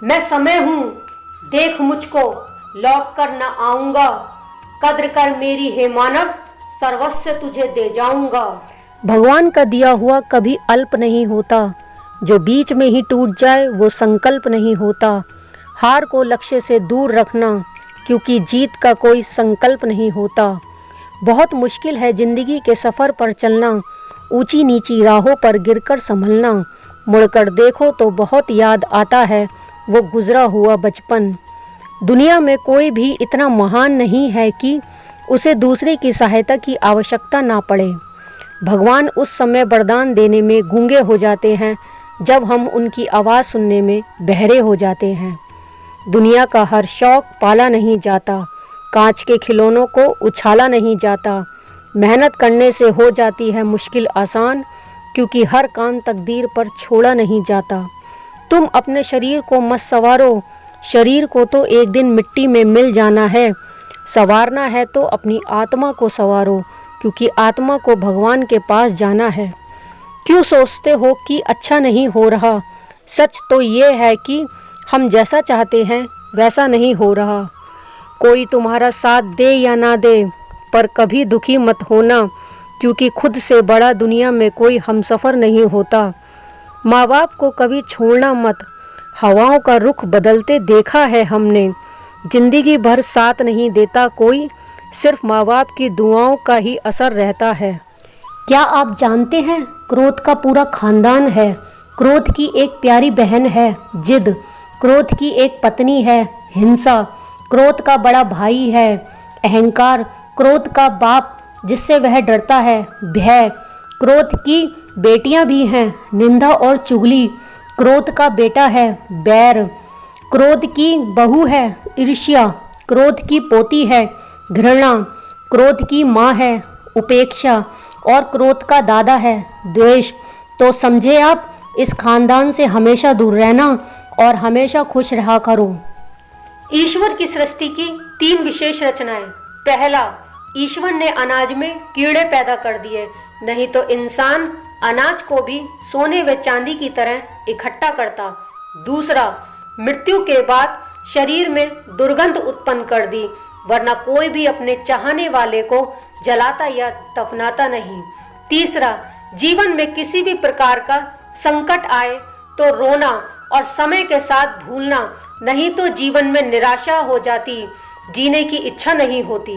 मैं समय हूँ, देख मुझको, लौट कर न आऊँगा। कद्र कर मेरी हे मानव, सर्वस्व तुझे दे जाऊँगा। भगवान का दिया हुआ कभी अल्प नहीं होता, जो बीच में ही टूट जाए वो संकल्प नहीं होता। हार को लक्ष्य से दूर रखना, क्योंकि जीत का कोई संकल्प नहीं होता। बहुत मुश्किल है ज़िंदगी के सफ़र पर चलना, ऊंची नीची राहों पर गिरकर संभलना। मुड़कर देखो तो बहुत याद आता है वो गुजरा हुआ बचपन। दुनिया में कोई भी इतना महान नहीं है कि उसे दूसरे की सहायता की आवश्यकता ना पड़े। भगवान उस समय वरदान देने में गूंगे हो जाते हैं जब हम उनकी आवाज़ सुनने में बहरे हो जाते हैं। दुनिया का हर शौक़ पाला नहीं जाता, कांच के खिलौनों को उछाला नहीं जाता। मेहनत करने से हो जाती है मुश्किल आसान, क्योंकि हर काम तकदीर पर छोड़ा नहीं जाता। तुम अपने शरीर को मत संवारो, शरीर को तो एक दिन मिट्टी में मिल जाना है। संवारना है तो अपनी आत्मा को संवारो, क्योंकि आत्मा को भगवान के पास जाना है। क्यों सोचते हो कि अच्छा नहीं हो रहा? सच तो ये है कि हम जैसा चाहते हैं वैसा नहीं हो रहा। कोई तुम्हारा साथ दे या ना दे, पर कभी दुखी मत होना, क्योंकि खुद से बड़ा दुनिया में कोई हमसफ़र नहीं होता। माँ बाप को कभी छोड़ना मत, हवाओं का रुख बदलते देखा है हमने। ज़िंदगी भर साथ नहीं देता कोई, सिर्फ माँ बाप की दुआओं का ही असर रहता है। क्या आप जानते हैं, क्रोध का पूरा खानदान है। क्रोध की एक प्यारी बहन है जिद, क्रोध की एक पत्नी है हिंसा, क्रोध का बड़ा भाई है अहंकार, क्रोध का बाप जिससे वह डरता है भय, क्रोध की बेटियां भी हैं निंदा और चुगली, क्रोध का बेटा है बैर, क्रोध की बहू है ईर्ष्या, क्रोध की पोती है घृणा, क्रोध की माँ है उपेक्षा और क्रोध का दादा है द्वेष। तो समझे आप, इस खानदान से हमेशा दूर रहना और हमेशा खुश रहा करो। ईश्वर की सृष्टि की 3 विशेष रचनाएं। पहला, ईश्वर ने अनाज में कीड़े पैदा कर दिए, नहीं तो इंसान अनाज को भी सोने व चांदी की तरह इकट्ठा करता। दूसरा, मृत्यु के बाद शरीर में दुर्गंध उत्पन्न कर दी, वरना कोई भी अपने चाहने वाले को जलाता या दफनाता नहीं। तीसरा, जीवन में किसी भी प्रकार का संकट आए तो रोना और समय के साथ भूलना, नहीं तो जीवन में निराशा हो जाती, जीने की इच्छा नहीं होती।